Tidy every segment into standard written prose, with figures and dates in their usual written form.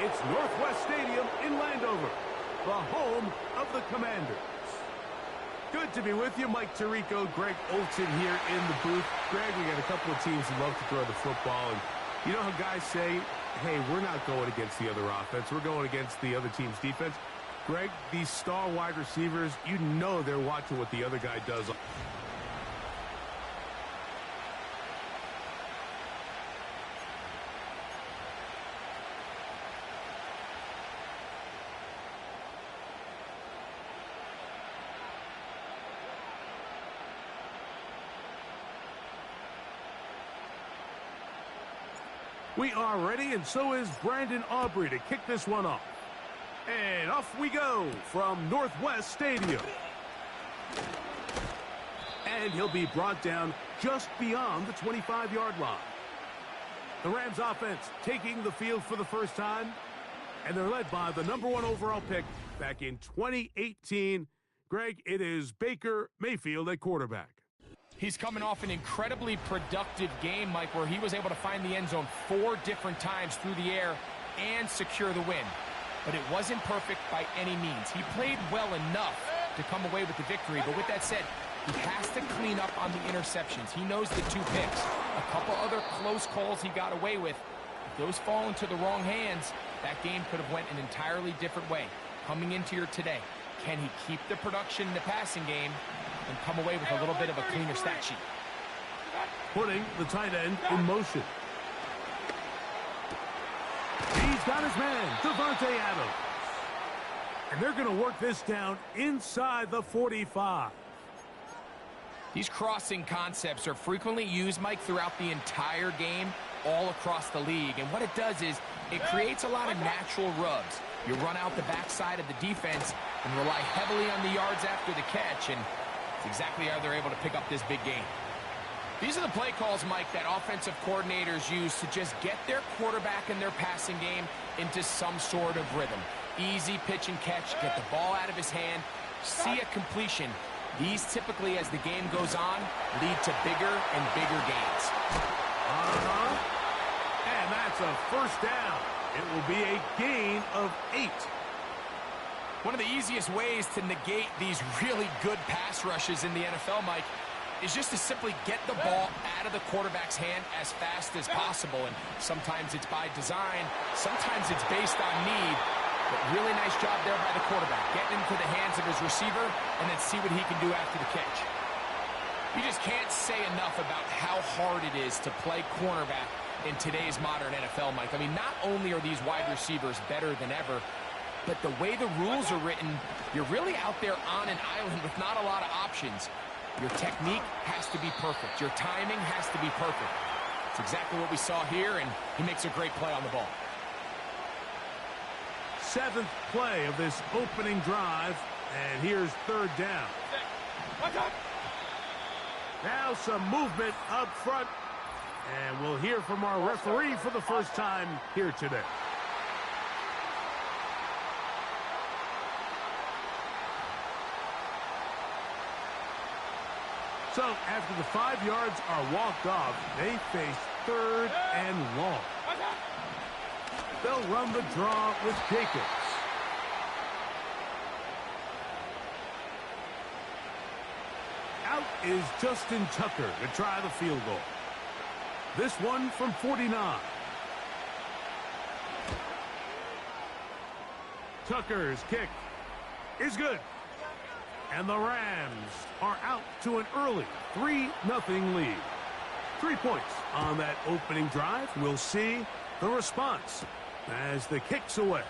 It's Northwest Stadium in Landover, the home of the Commanders. Good to be with you. Mike Tirico, Greg Olson here in the booth. Greg, we got a couple of teams who love to throw the football. And you know how guys say, hey, we're not going against the other offense. We're going against the other team's defense. Greg, these star wide receivers, you know they're watching what the other guy does. We are ready, and so is Brandon Aubrey to kick this one off. And off we go from Northwest Stadium. And he'll be brought down just beyond the 25-yard line. The Rams offense taking the field for the first time, and they're led by the #1 overall pick back in 2018. Greg, it is Baker Mayfield at quarterback. He's coming off an incredibly productive game, Mike, where he was able to find the end zone 4 different times through the air and secure the win. But it wasn't perfect by any means. He played well enough to come away with the victory. But with that said, he has to clean up on the interceptions. He knows the 2 picks. A couple other close calls he got away with. If those fall into the wrong hands, that game could have went an entirely different way. Coming into here today, can he keep the production in the passing game and come away with a little bit of a cleaner stat sheet? Putting the tight end in motion. He's got his man, Devontae Adams. And they're going to work this down inside the 45. These crossing concepts are frequently used, Mike, throughout the entire game, all across the league. And what it does is it creates a lot of natural rubs. You run out the backside of the defense and rely heavily on the yards after the catch, and it's exactly how they're able to pick up this big game. These are the play calls, Mike, that offensive coordinators use to just get their quarterback and their passing game into some sort of rhythm. Easy pitch and catch, get the ball out of his hand, see a completion. These typically, as the game goes on, lead to bigger and bigger gains. And that's a first down. It will be a gain of 8. One of the easiest ways to negate these really good pass rushes in the NFL, Mike, is just to simply get the ball out of the quarterback's hand as fast as possible. And sometimes it's by design, sometimes it's based on need. But really nice job there by the quarterback, getting into the hands of his receiver and then see what he can do after the catch. You just can't say enough about how hard it is to play cornerback in today's modern NFL, Mike. I mean, not only are these wide receivers better than ever, but the way the rules are written, you're really out there on an island with not a lot of options. Your technique has to be perfect. Your timing has to be perfect. It's exactly what we saw here, and he makes a great play on the ball. 7th play of this opening drive, and here's 3rd down. Now some movement up front, and we'll hear from our referee for the first time here today. So after the 5 yards are walked off, they face 3rd and long. They'll run the draw with Jacobs. Out is Justin Tucker to try the field goal. This one from 49. Tucker's kick is good. And the Rams are out to an early 3-0 lead. 3 points on that opening drive. We'll see the response as the kick's away.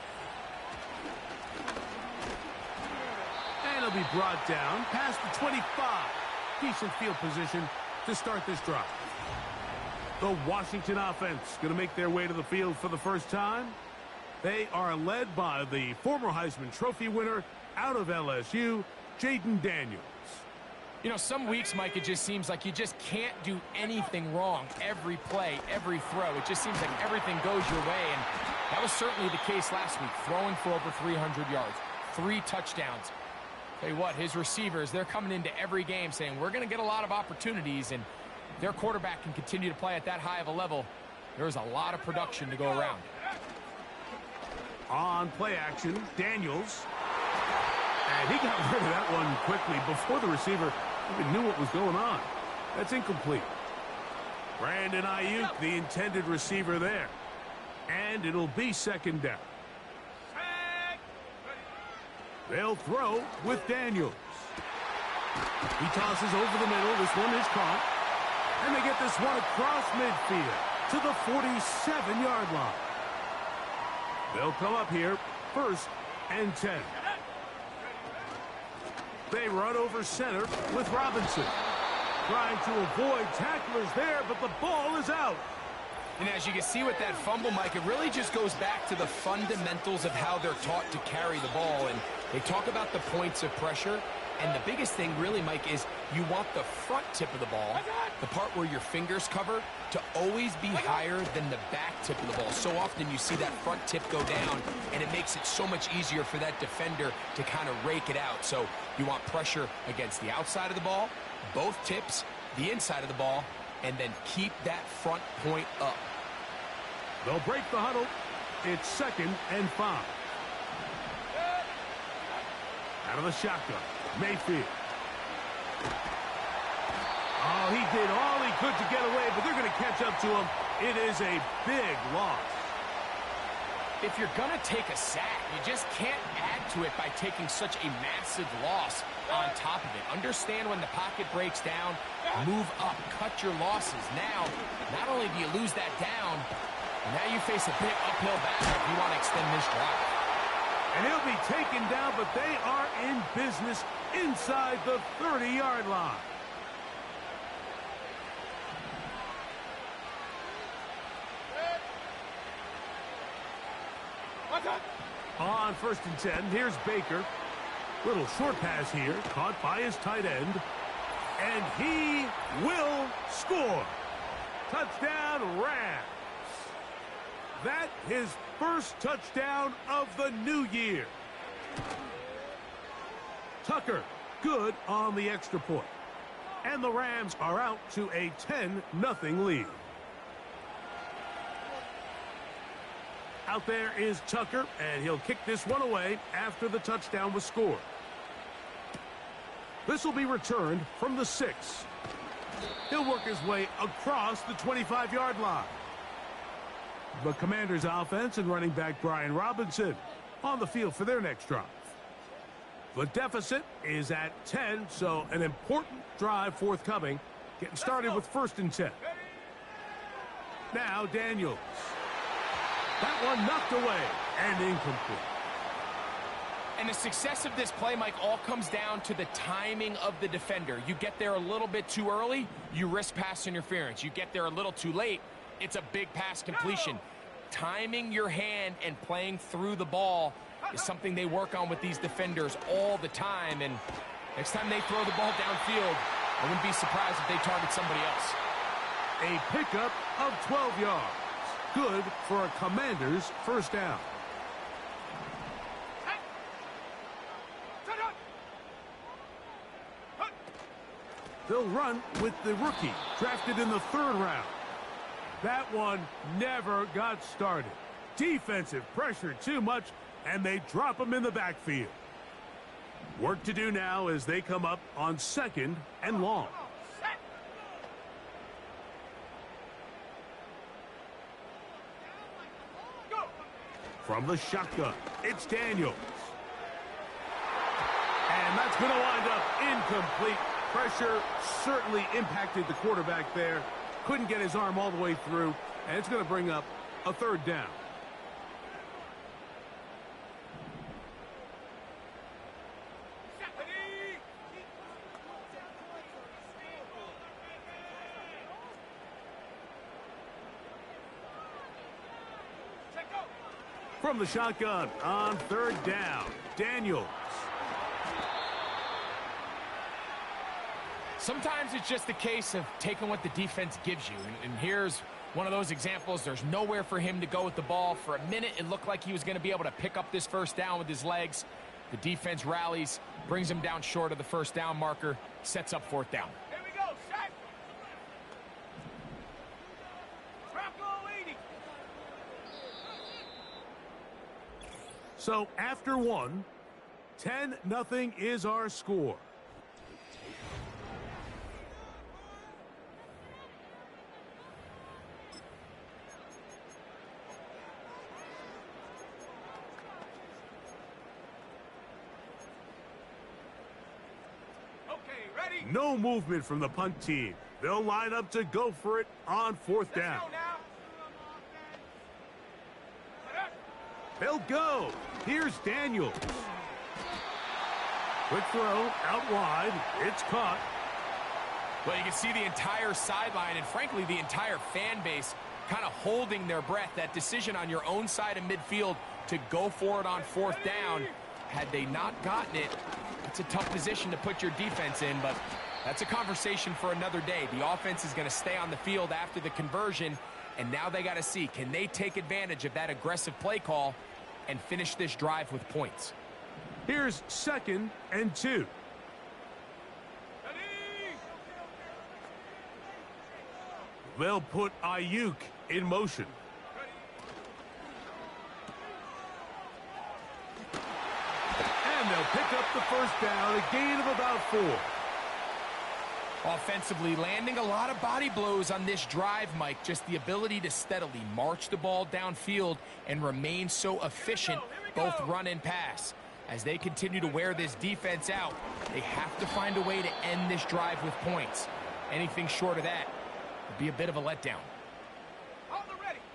And it'll be brought down past the 25. Decent field position to start this drive. The Washington offense going to make their way to the field for the first time. They are led by the former Heisman Trophy winner out of LSU, Jaden Daniels. You know, some weeks, Mike, it just seems like you just can't do anything wrong. Every play, every throw, it just seems like everything goes your way, and that was certainly the case last week, throwing for over 300 yards, 3 touchdowns. Tell you what, his receivers, they're coming into every game saying, we're going to get a lot of opportunities, and their quarterback can continue to play at that high of a level. There's a lot of production to go around. on play action. Daniels. And he got rid of that one quickly before the receiver even knew what was going on. That's incomplete. Brandon Ayuk, the intended receiver there. And it'll be second down. They'll throw with Daniels. He tosses over the middle. This one is caught. And they get this one across midfield to the 47-yard line. They'll come up here, 1st and 10. They run over center with Robinson. Trying to avoid tacklers there, but the ball is out. And as you can see with that fumble, Mike, it really just goes back to the fundamentals of how they're taught to carry the ball. And they talk about the points of pressure. And the biggest thing really, Mike, is you want the front tip of the ball, the part where your fingers cover, to always be higher than the back tip of the ball. So often you see that front tip go down, and it makes it so much easier for that defender to kind of rake it out. So you want pressure against the outside of the ball, both tips, the inside of the ball, and then keep that front point up. They'll break the huddle. It's 2nd and 5. Out of the shotgun, Mayfield. Oh, he did all he could to get away, but they're going to catch up to him. It is a big loss. If you're going to take a sack, you just can't add to it by taking such a massive loss on top of it. Understand when the pocket breaks down, move up, cut your losses. Now, not only do you lose that down, now you face a big uphill battle if you want to extend this drive. And he'll be taken down, but they are in business inside the 30-yard line. On 1st and 10, here's Baker. Little short pass here, caught by his tight end. And he will score. Touchdown, Rams. That his first touchdown of the new year. Tucker, good on the extra point. And the Rams are out to a 10-0 lead. Out there is Tucker, and he'll kick this one away after the touchdown was scored. This will be returned from the 6. He'll work his way across the 25-yard line. The Commanders' offense and running back Brian Robinson on the field for their next drive. The deficit is at 10, so an important drive forthcoming. Getting started with 1st and 10. Now Daniels. That one knocked away and incomplete. And the success of this play, Mike, all comes down to the timing of the defender. You get there a little bit too early, you risk pass interference. You get there a little too late, it's a big pass completion. Timing your hand and playing through the ball is something they work on with these defenders all the time. And next time they throw the ball downfield, I wouldn't be surprised if they target somebody else. A pickup of 12 yards. Good for a Commander's first down. They'll run with the rookie, drafted in the 3rd round. That one never got started. Defensive pressure too much, and they drop him in the backfield. Work to do now as they come up on 2nd and long. From the shotgun, it's Daniels. And that's going to wind up incomplete. Pressure certainly impacted the quarterback there. Couldn't get his arm all the way through, and it's going to bring up a 3rd down. From the shotgun on 3rd down, Daniels. Sometimes it's just a case of taking what the defense gives you. And here's one of those examples. There's nowhere for him to go with the ball. For a minute, it looked like he was going to be able to pick up this first down with his legs. The defense rallies, brings him down short of the first down marker, sets up 4th down. Here we go, Shaq. Bronco 80. So after one, 10-0 is our score. No movement from the punt team. They'll line up to go for it on fourth down. They'll go. Here's Daniels. Quick throw out wide. It's caught. Well, you can see the entire sideline and, frankly, the entire fan base kind of holding their breath. That decision on your own side of midfield to go for it on fourth down, had they not gotten it, it's a tough position to put your defense in, but that's a conversation for another day. The offense is going to stay on the field after the conversion, and now they got to see, can they take advantage of that aggressive play call and finish this drive with points? Here's 2nd and 2. They'll put Ayuk in motion. And they'll pick up the first down, a gain of about 4. Offensively, landing a lot of body blows on this drive, Mike. Just the ability to steadily march the ball downfield and remain so efficient, both run and pass. As they continue to wear this defense out, they have to find a way to end this drive with points. Anything short of that would be a bit of a letdown.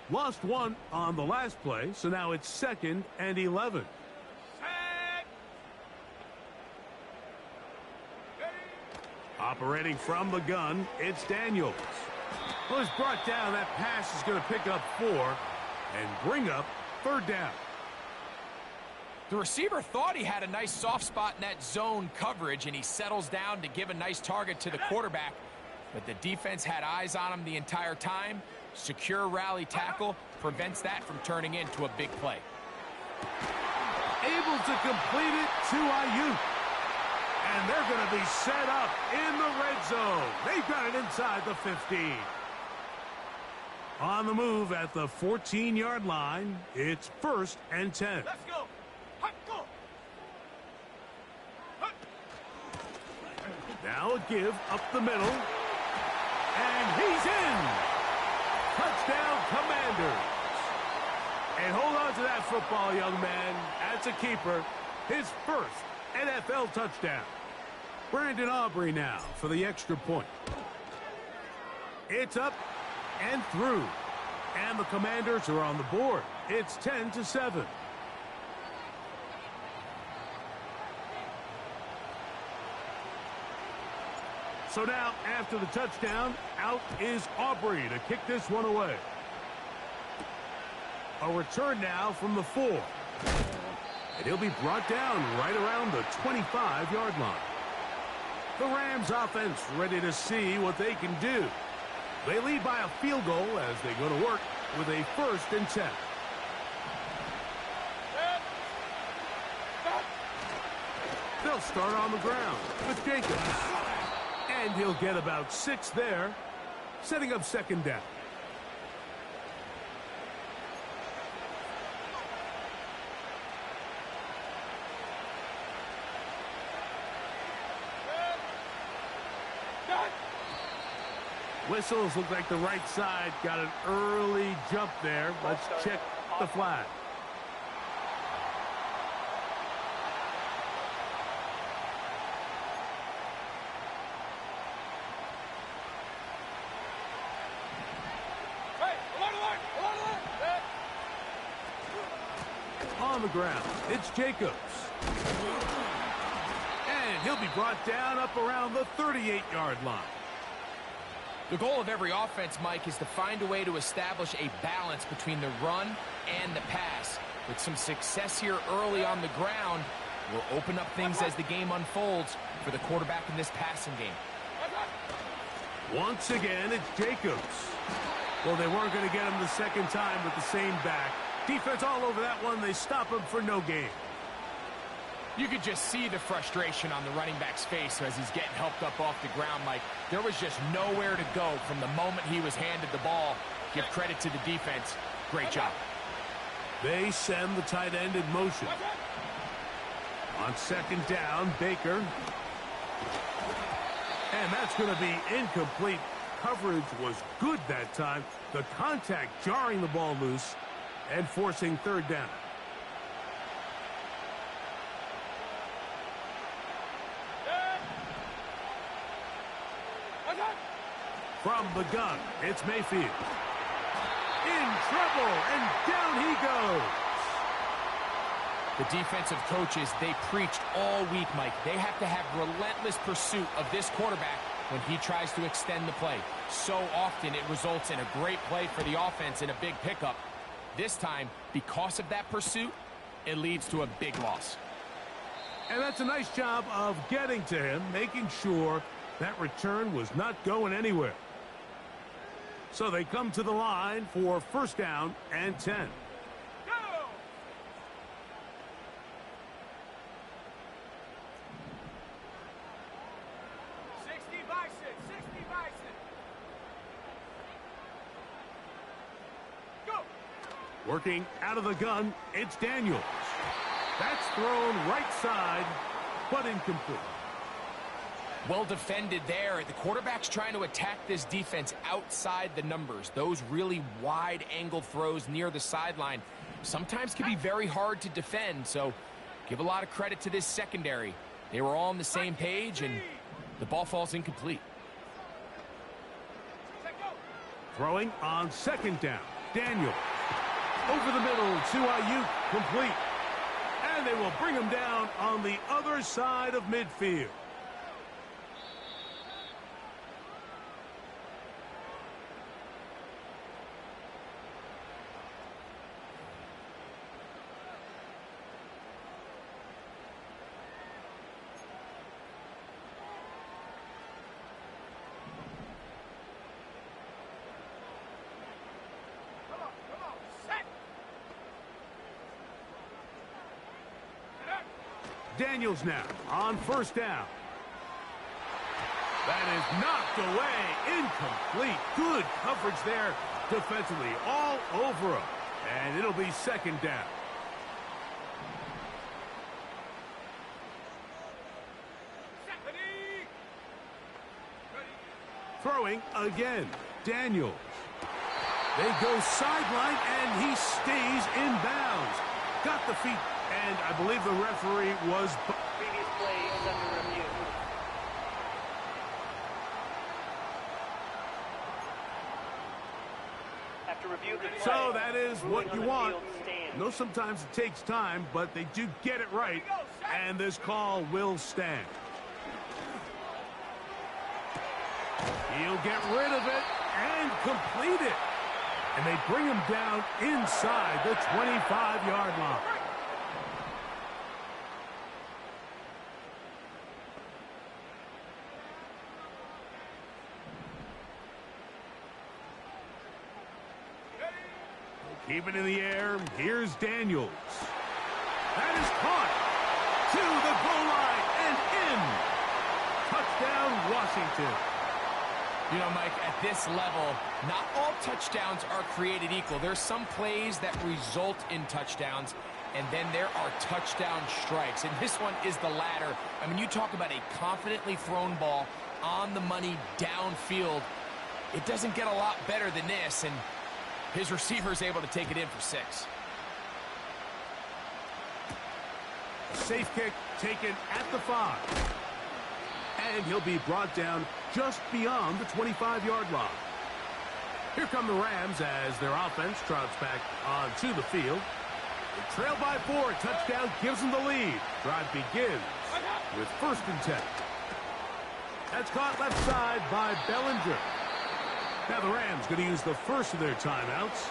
Lost one on the last play, so now it's 2nd and 11. Operating from the gun, it's Daniels. Well, he's brought down. That pass is going to pick up 4 and bring up 3rd down. The receiver thought he had a nice soft spot in that zone coverage, and he settles down to give a nice target to the quarterback. But the defense had eyes on him the entire time. Secure rally tackle prevents that from turning into a big play. Able to complete it to Ayuk. And they're going to be set up in the red zone. They've got it inside the 15. On the move at the 14-yard line, it's 1st and 10. Let's go. Hot, go. Hot. Now a give up the middle. And he's in. Touchdown, Commanders. And hold on to that football, young man. That's a keeper. His first NFL touchdown. Brandon Aubrey now for the extra point. It's up and through. And the Commanders are on the board. It's 10-7. So now, after the touchdown, out is Aubrey to kick this one away. A return now from the 4. And he'll be brought down right around the 25-yard line. The Rams offense ready to see what they can do. They lead by a field goal as they go to work with a 1st and 10. They'll start on the ground with Jacobs. And he'll get about 6 there, setting up 2nd down. Whistles look like the right side got an early jump there. Let's check the flag. On the ground, it's Jacobs. And he'll be brought down up around the 38-yard line. The goal of every offense, Mike, is to find a way to establish a balance between the run and the pass. With some success here early on the ground, will open up things as the game unfolds for the quarterback in this passing game. Once again, it's Jacobs. Well, they weren't going to get him the second time with the same back. Defense all over that one. They stop him for no gain. You could just see the frustration on the running back's face as he's getting helped up off the ground, Mike. There was just nowhere to go from the moment he was handed the ball. Give credit to the defense. Great job. They send the tight end in motion. On second down, Baker. And that's going to be incomplete. Coverage was good that time. The contact jarring the ball loose and forcing third down. From the gun, it's Mayfield. In trouble, and down he goes. The defensive coaches, they preached all week, Mike. They have to have relentless pursuit of this quarterback when he tries to extend the play. So often it results in a great play for the offense and a big pickup. This time, because of that pursuit, it leads to a big loss. And that's a nice job of getting to him, making sure that return was not going anywhere. So they come to the line for first down and 10. Go! 60 Bison, 60 Bison. Go! Working out of the gun, it's Daniels. That's thrown right side, but incomplete. Well defended there. The quarterback's trying to attack this defense outside the numbers. Those really wide angle throws near the sideline sometimes can be very hard to defend, so give a lot of credit to this secondary. They were all on the same page, and the ball falls incomplete. Throwing on second down, Daniels. Over the middle to Ayuk, complete. And they will bring him down on the other side of midfield. Daniels now on first down. That is knocked away. Incomplete. Good coverage there defensively. All over him. And it'll be second down. Throwing again. Daniels. They go sideline, and he stays in bounds. Got the feet, and I believe the referee was... Previous play is under review. After review of the play, So that is what you on the want. field stands. No, sometimes it takes time, but they do get it right, and this call will stand. He'll get rid of it and complete it. And they bring him down inside the 25-yard line. Keep it in the air. Here's Daniels. That is caught to the goal line and in. Touchdown, Washington. You know, Mike, at this level, not all touchdowns are created equal. There's some plays that result in touchdowns, and then there are touchdown strikes. And this one is the latter. I mean, you talk about a confidently thrown ball on the money downfield. It doesn't get a lot better than this, and his receiver's able to take it in for 6. A safe kick taken at the 5. And he'll be brought down just beyond the 25-yard line. Here come the Rams as their offense trots back onto the field. They trail by 4. Touchdown gives them the lead. Drive begins with 1st and 10. That's caught left side by Bellinger. Now the Rams going to use the first of their timeouts.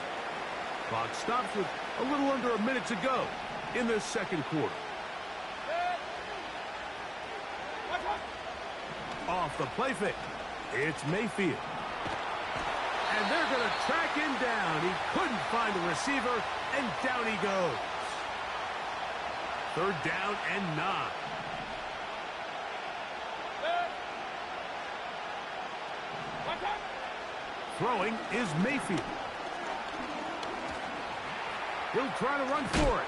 Clock stops with a little under a minute to go in this second quarter. Off the play fake, it's Mayfield. And they're going to track him down. He couldn't find the receiver, and down he goes. 3rd down and 9. Throwing is Mayfield. He'll try to run for it.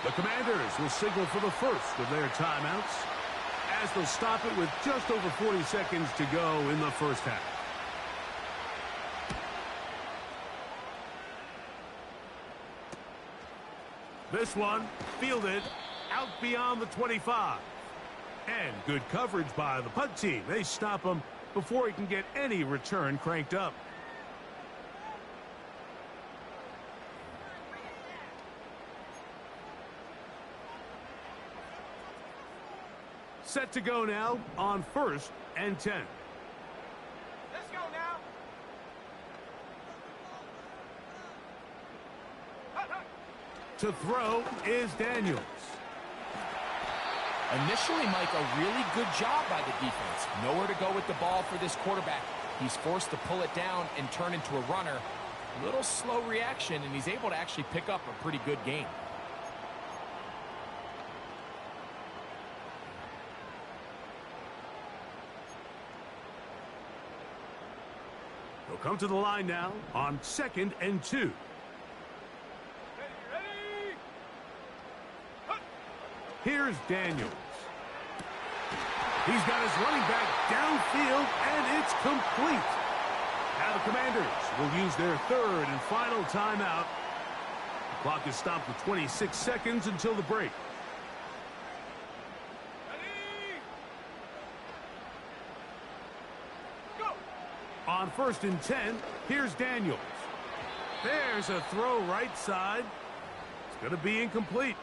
The Commanders will signal for the first of their timeouts as they'll stop it with just over 40 seconds to go in the first half. This one fielded out beyond the 25. And good coverage by the punt team. They stop him before he can get any return cranked up. Set to go now on 1st and 10. Let's go now. To throw is Daniels. Initially, Mike, a really good job by the defense. Nowhere to go with the ball for this quarterback. He's forced to pull it down and turn into a runner. A little slow reaction, and he's able to actually pick up a pretty good game. He'll come to the line now on 2nd and 2. Here's Daniels. He's got his running back downfield, and it's complete. Now the Commanders will use their 3rd and final timeout. The clock is stopped with 26 seconds until the break. On 1st and 10, here's Daniels. There's a throw right side. It's going to be incomplete.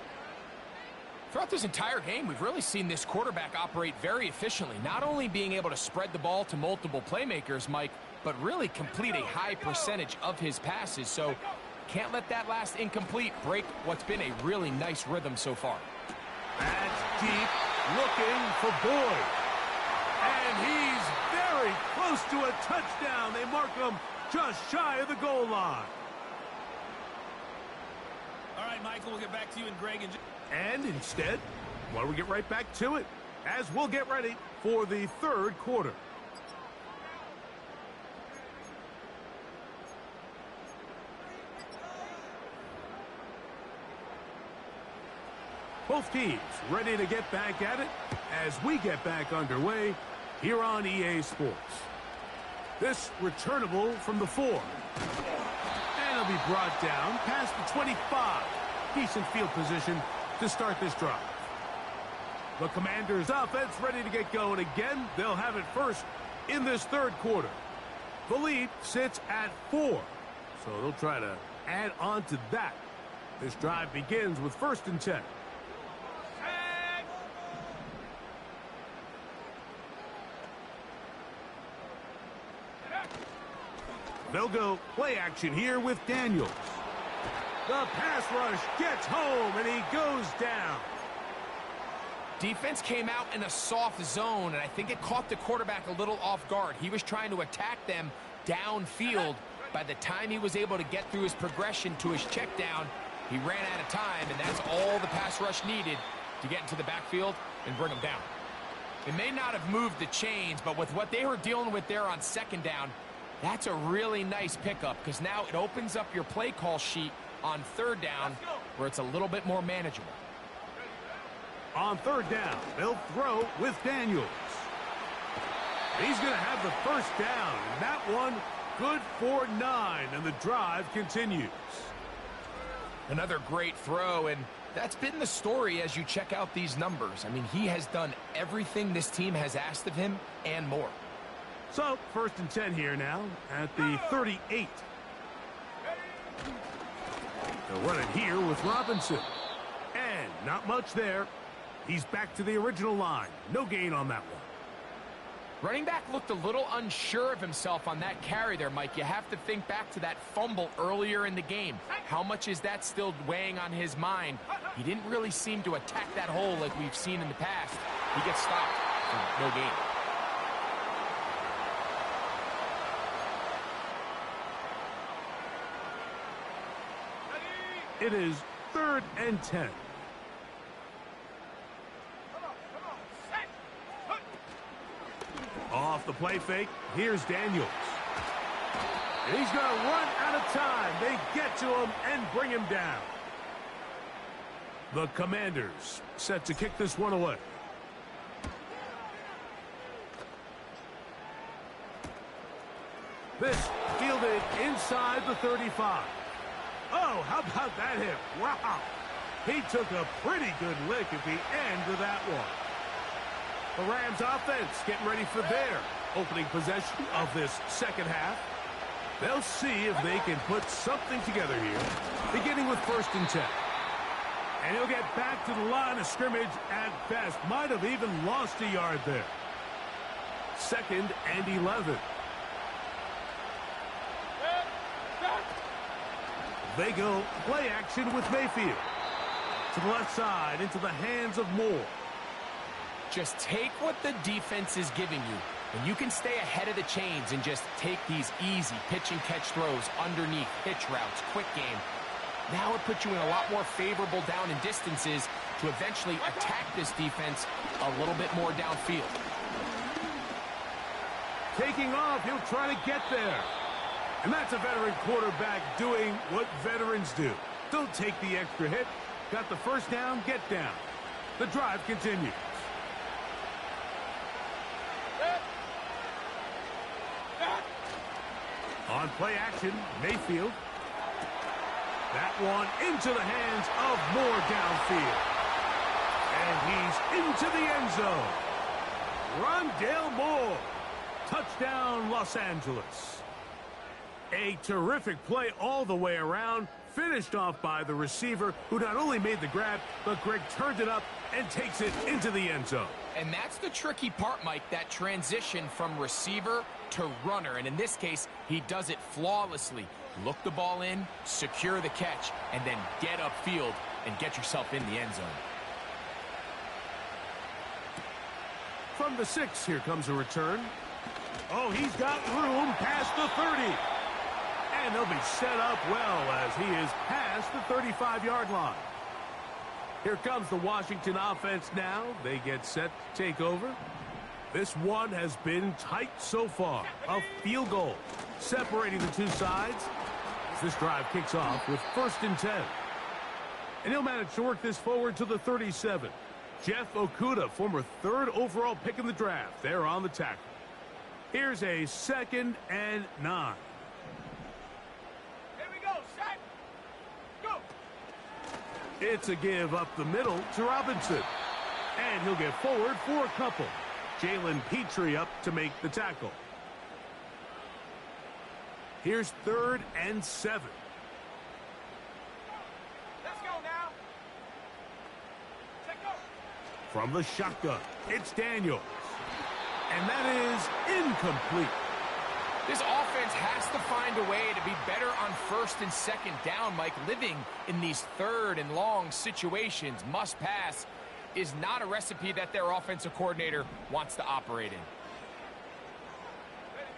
Throughout this entire game, we've really seen this quarterback operate very efficiently, not only being able to spread the ball to multiple playmakers, Mike, but really complete a high percentage of his passes. So can't let that last incomplete break what's been a really nice rhythm so far. That's deep, looking for Boyd. And he's very close to a touchdown. They mark him just shy of the goal line. All right, Michael, we'll get back to you and Greg. And instead, why don't we get right back to it as we'll get ready for the 3rd quarter. Both teams ready to get back at it as we get back underway here on EA Sports. This returnable from the 4. And it'll be brought down past the 25. Decent field position to start this drive. The Commanders' offense ready to get going again. They'll have it first in this 3rd quarter. The lead sits at 4, so they'll try to add on to that. This drive begins with 1st and 10. They'll go play action here with Daniels. The pass rush gets home, and he goes down. Defense came out in a soft zone, and I think it caught the quarterback a little off guard. He was trying to attack them downfield. By the time he was able to get through his progression to his check down, he ran out of time, and that's all the pass rush needed to get into the backfield and bring him down. It may not have moved the chains, but with what they were dealing with there on 2nd down, that's a really nice pickup because now it opens up your play call sheet on 3rd down where it's a little bit more manageable. On 3rd down, they'll throw with Daniels. He's going to have the 1st down, and that one good for 9, and the drive continues. Another great throw, and that's been the story as you check out these numbers. I mean, he has done everything this team has asked of him and more. So, 1st and 10 here now at the 38. They'll run it here with Robinson. And not much there. He's back to the original line. No gain on that one. Running back looked a little unsure of himself on that carry there, Mike. You have to think back to that fumble earlier in the game. How much is that still weighing on his mind? He didn't really seem to attack that hole like we've seen in the past. He gets stopped for no gain. It is 3rd and 10. Off the play fake, here's Daniels. And he's going to run out of time. They get to him and bring him down. The Commanders set to kick this one away. This fielded inside the 35. Oh, how about that hit? Wow. He took a pretty good lick at the end of that one. The Rams offense getting ready for their opening possession of this second half. They'll see if they can put something together here, beginning with 1st and 10. And he'll get back to the line of scrimmage at best. Might have even lost a yard there. 2nd and 11. They go play action with Mayfield. To the left side, into the hands of Moore. Just take what the defense is giving you. And you can stay ahead of the chains and just take these easy pitch-and-catch throws underneath, hitch routes, quick game. Now it puts you in a lot more favorable down and distances to eventually attack this defense a little bit more downfield. Taking off, he'll try to get there. And that's a veteran quarterback doing what veterans do. Don't take the extra hit. Got the first down, get down. The drive continues. On play action, Mayfield. That one into the hands of Moore downfield. And he's into the end zone. Rondale Moore. Touchdown, Los Angeles. A terrific play all the way around, finished off by the receiver, who not only made the grab, but Greg turned it up and takes it into the end zone. And that's the tricky part, Mike, that transition from receiver to runner. And in this case, he does it flawlessly. Look the ball in, secure the catch, and then get upfield and get yourself in the end zone. From the 6, here comes a return. Oh, he's got room past the 30. And they'll be set up well as he is past the 35-yard line. Here comes the Washington offense now. They get set to take over. This one has been tight so far. A field goal separating the two sides. As this drive kicks off with 1st and 10. And he'll manage to work this forward to the 37. Jeff Okudah, former 3rd overall pick in the draft. They're on the tackle. Here's a 2nd and 9. It's a give up the middle to Robinson. And he'll get forward for a couple. Jalen Petrie up to make the tackle. Here's 3rd and 7. Let's go now. Take over. From the shotgun, it's Daniels. And that is incomplete. This offense has to find a way to be better on 1st and 2nd down, Mike. Living in these 3rd and long situations, must pass, is not a recipe that their offensive coordinator wants to operate in.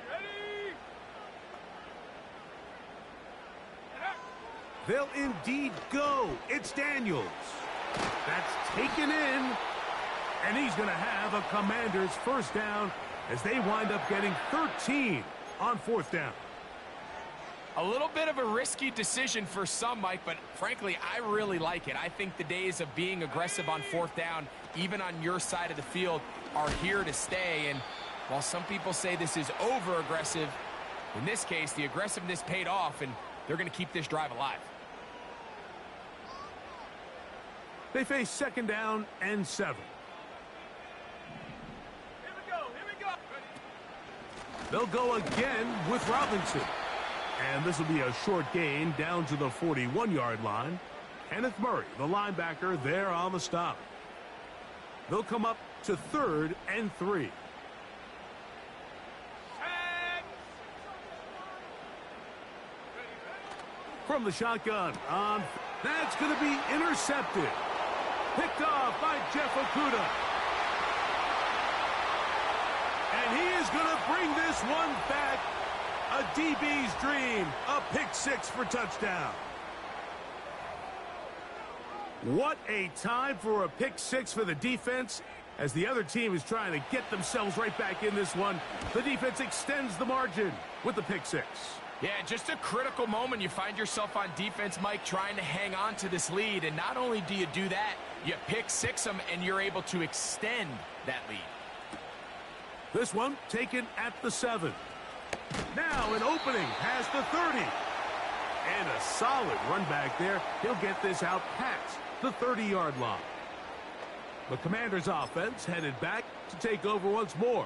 Ready. They'll indeed go. It's Daniels. That's taken in. And he's going to have a Commander's first down as they wind up getting 13 on 4th down. A little bit of a risky decision for some, Mike, but frankly, I really like it. I think the days of being aggressive on 4th down, even on your side of the field, are here to stay. And while some people say this is over-aggressive, in this case, the aggressiveness paid off, and they're going to keep this drive alive. They face 2nd down and 7. They'll go again with Robinson. And this will be a short gain down to the 41-yard line. Kenneth Murray, the linebacker, there on the stop. They'll come up to 3rd and 3. From the shotgun on. That's going to be intercepted. Picked off by Jeff Okudah. And he is going to bring this one back. A DB's dream. A pick 6 for touchdown. What a time for a pick 6 for the defense. As the other team is trying to get themselves right back in this one, the defense extends the margin with the pick 6. Yeah, just a critical moment. You find yourself on defense, Mike, trying to hang on to this lead. And not only do you do that, you pick six them, and you're able to extend that lead. This one taken at the 7. Now an opening past the 30. And a solid run back there. He'll get this out past the 30-yard line. The Commanders' offense headed back to take over once more.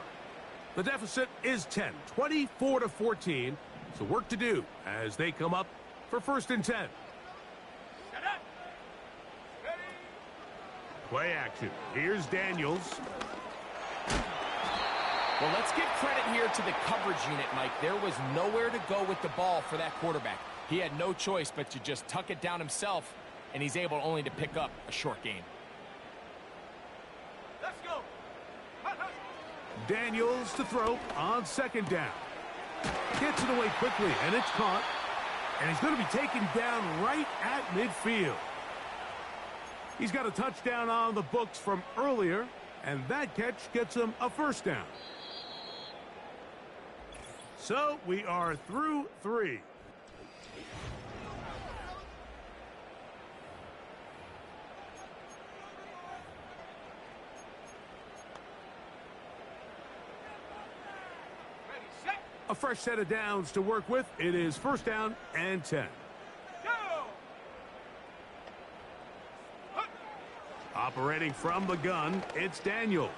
The deficit is 10, 24-14. So work to do as they come up for 1st and 10. Play action. Here's Daniels. Well, let's give credit here to the coverage unit, Mike. There was nowhere to go with the ball for that quarterback. He had no choice but to just tuck it down himself, and he's able only to pick up a short gain. Let's go. Daniels to throw on 2nd down. Gets it away quickly, and it's caught. And he's going to be taken down right at midfield. He's got a touchdown on the books from earlier, and that catch gets him a 1st down. So we are through 3. A fresh set of downs to work with. It is 1st down and 10. Operating from the gun, it's Daniels.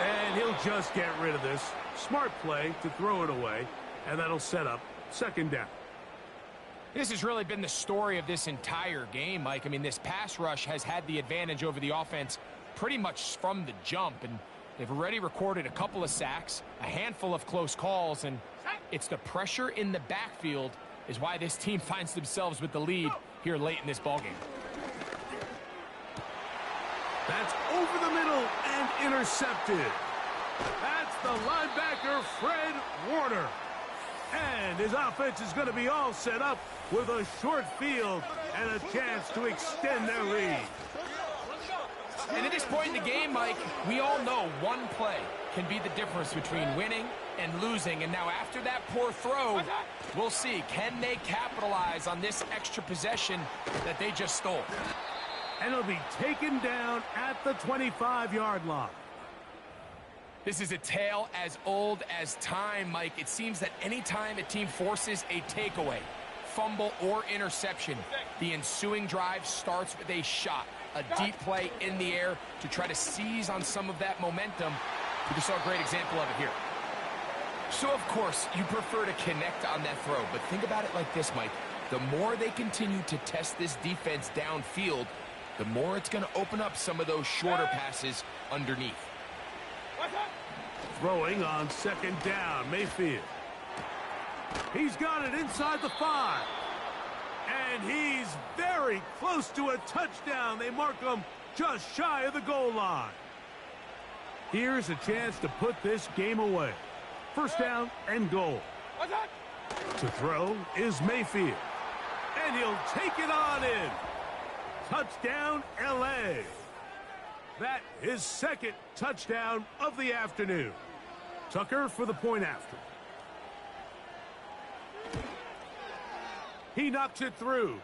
And he'll just get rid of this. Smart play to throw it away, and that'll set up 2nd down. This has really been the story of this entire game, Mike. I mean, this pass rush has had the advantage over the offense pretty much from the jump, and they've already recorded a couple of sacks, a handful of close calls, and it's the pressure in the backfield is why this team finds themselves with the lead here late in this ballgame. That's over the middle and intercepted. That's the linebacker, Fred Warner. And his offense is going to be all set up with a short field and a chance to extend their lead. And at this point in the game, Mike, we all know one play can be the difference between winning and losing. And now after that poor throw, we'll see, can they capitalize on this extra possession that they just stole? And he'll be taken down at the 25-yard line. This is a tale as old as time, Mike. It seems that anytime a team forces a takeaway, fumble, or interception, the ensuing drive starts with a shot, a deep play in the air to try to seize on some of that momentum. We just saw a great example of it here. So, of course, you prefer to connect on that throw, but think about it like this, Mike. The more they continue to test this defense downfield, the more it's going to open up some of those shorter passes underneath. Throwing on 2nd down, Mayfield. He's got it inside the 5. And he's very close to a touchdown. They mark him just shy of the goal line. Here's a chance to put this game away. 1st down and goal. To throw is Mayfield. And he'll take it on in. Touchdown, L.A. That is 2nd touchdown of the afternoon. Tucker for the point after. He knocks it through.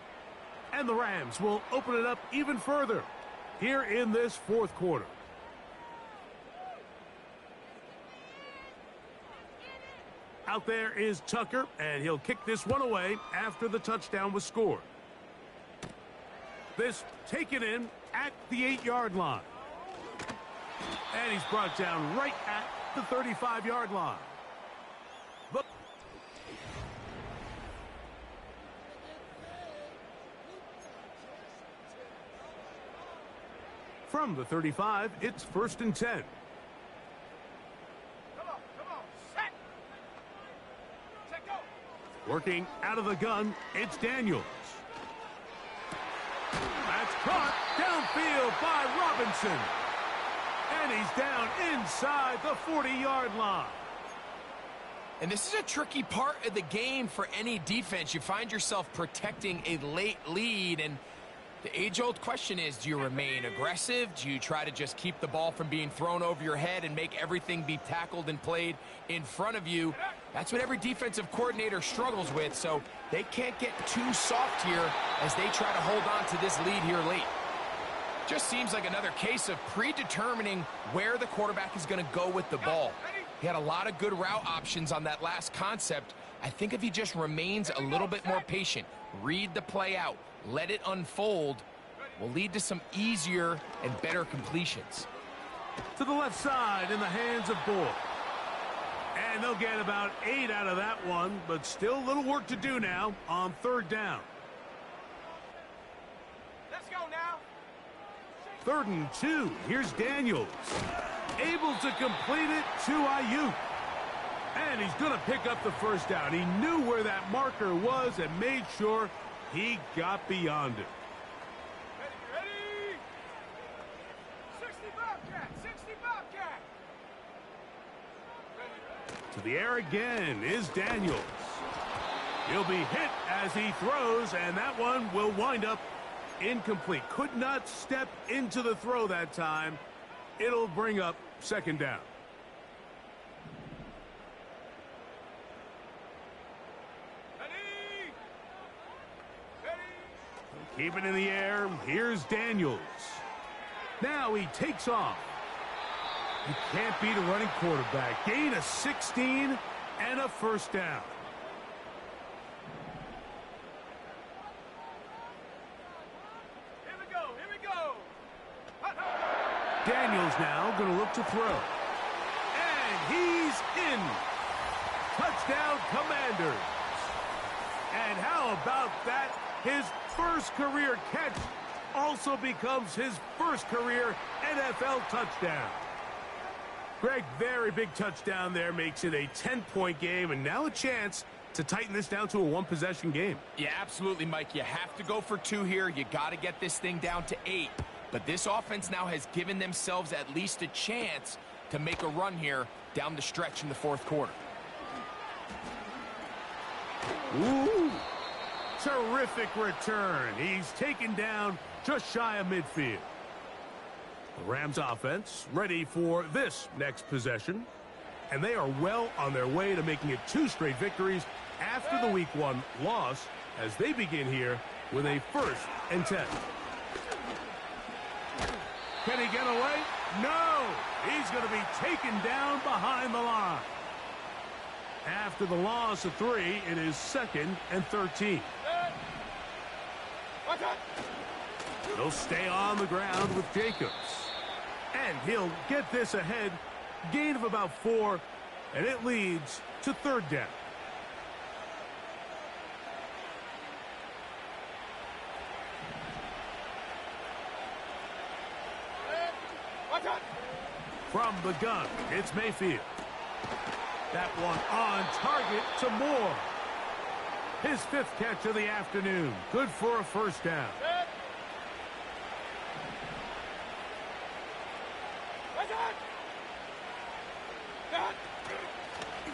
And the Rams will open it up even further here in this 4th quarter. Out there is Tucker, and he'll kick this one away after the touchdown was scored. This taken in at the 8-yard line. And he's brought down right at the 35-yard line. But from the 35, it's 1st and 10. Come on, set. Check go. Working out of the gun, it's Daniels. That's caught downfield by Robinson. And he's down inside the 40-yard line. And this is a tricky part of the game for any defense. You find yourself protecting a late lead, and the age-old question is, do you remain aggressive? Do you try to just keep the ball from being thrown over your head and make everything be tackled and played in front of you? That's what every defensive coordinator struggles with, so they can't get too soft here as they try to hold on to this lead here late. Just seems like another case of predetermining where the quarterback is going to go with the ball. He had a lot of good route options on that last concept. I think if he just remains a little bit more patient, read the play out, let it unfold, will lead to some easier and better completions. To the left side in the hands of Bull. And they'll get about 8 out of that one, but still a little work to do now on 3rd down. Let's go now. 3rd and 2. Here's Daniels. Able to complete it to Ayuk. And he's going to pick up the 1st down. He knew where that marker was and made sure he got beyond it. Ready? 60 Bobcat, 60 Bobcat. To the air again is Daniels. He'll be hit as he throws, and that one will wind up incomplete. Could not step into the throw that time. It'll bring up 2nd down. Keep it in the air. Here's Daniels. Now he takes off. You can't beat a running quarterback. Gain of 16 and a 1st down. Here we go, here we go. Daniels now going to look to throw. And he's in. Touchdown, Commanders. And how about that? His first career catch also becomes his first career NFL touchdown. Greg, very big touchdown there, makes it a 10-point game, and now a chance to tighten this down to a 1-possession game. Yeah, absolutely, Mike. You have to go for 2 here. You got to get this thing down to 8. But this offense now has given themselves at least a chance to make a run here down the stretch in the 4th quarter. Ooh, terrific return. He's taken down just shy of midfield. The Rams offense ready for this next possession. And they are well on their way to making it 2 straight victories after the Week 1 loss as they begin here with a 1st and 10. Can he get away? No! He's going to be taken down behind the line. After the loss of 3, it is 2nd and 13. He'll stay on the ground with Jacobs. And he'll get this ahead. Gain of about 4, and it leads to 3rd down. From the gun, it's Mayfield. That one on target to Moore. His 5th catch of the afternoon. Good for a 1st down.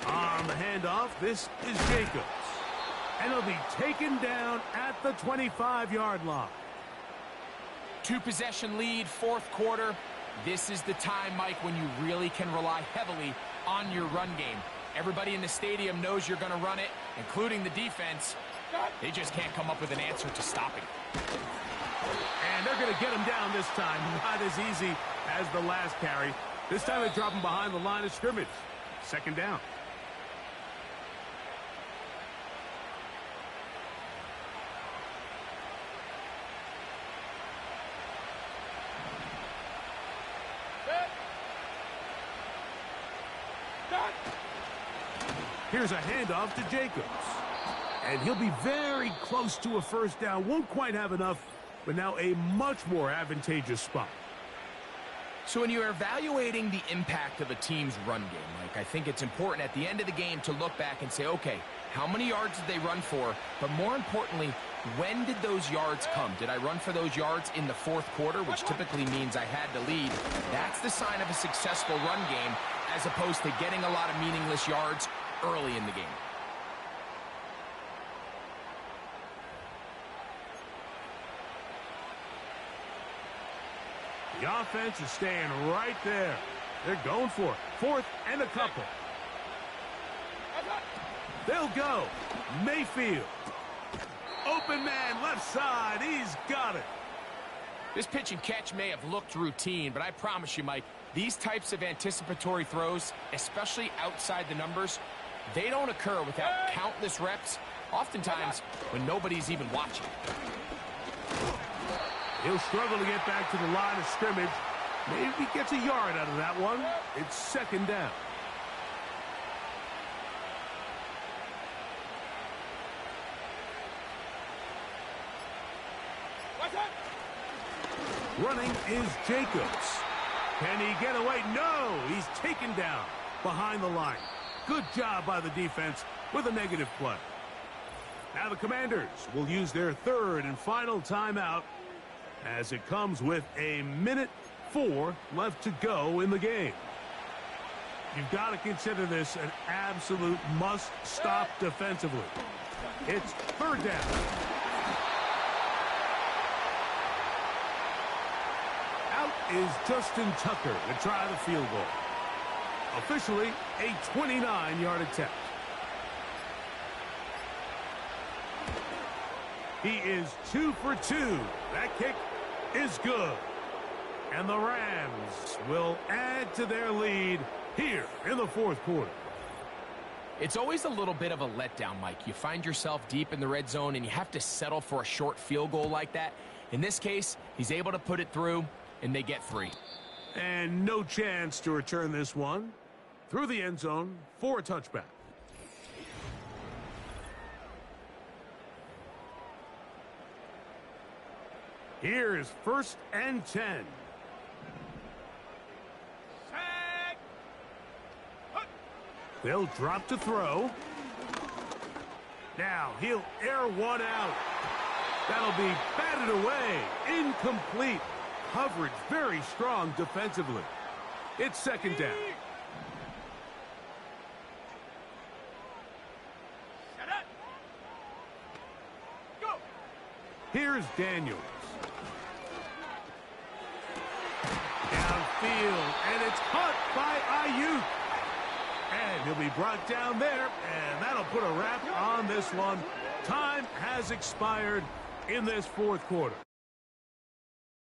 On the handoff, this is Jacobs. And he'll be taken down at the 25-yard line. 2-possession lead, 4th quarter. This is the time, Mike, when you really can rely heavily on your run game. Everybody in the stadium knows you're going to run it, including the defense. They just can't come up with an answer to stopping. And they're going to get him down this time. Not as easy as the last carry. This time they drop him behind the line of scrimmage. 2nd down. Here's a handoff to Jacobs. And he'll be very close to a 1st down. Won't quite have enough, but now a much more advantageous spot. So when you're evaluating the impact of a team's run game, Mike, I think it's important at the end of the game to look back and say, okay, how many yards did they run for? But more importantly, when did those yards come? Did I run for those yards in the 4th quarter, which typically means I had to lead? That's the sign of a successful run game, as opposed to getting a lot of meaningless yards early in the game. The offense is staying right there. They're going for it. 4th and a couple. They'll go. Mayfield. Open man, left side. He's got it. This pitch and catch may have looked routine, but I promise you, Mike, these types of anticipatory throws, especially outside the numbers, they don't occur without countless reps, oftentimes when nobody's even watching. He'll struggle to get back to the line of scrimmage. Maybe he gets a yard out of that one. It's second down. Running is Jacobs. Can he get away? No, he's taken down behind the line. Good job by the defense with a negative play. Now the Commanders will use their third and final timeout as it comes with 1:04 left to go in the game. You've got to consider this an absolute must-stop defensively. It's third down. Out is Justin Tucker to try the field goal. Officially a 29-yard attempt. He is 2 for 2. That kick is good. And the Rams will add to their lead here in the fourth quarter. It's always a little bit of a letdown, Mike. You find yourself deep in the red zone and you have to settle for a short field goal like that. In this case, he's able to put it through, and they get 3. And no chance to return this one through the end zone for a touchback. Here is 1st and 10. They'll drop to throw. Now he'll air one out. That'll be batted away. Incomplete. Coverage very strong defensively. It's second down. Here's Daniels. Downfield, and it's caught by Ayuk. And he'll be brought down there, and that'll put a wrap on this one. Time has expired in this fourth quarter.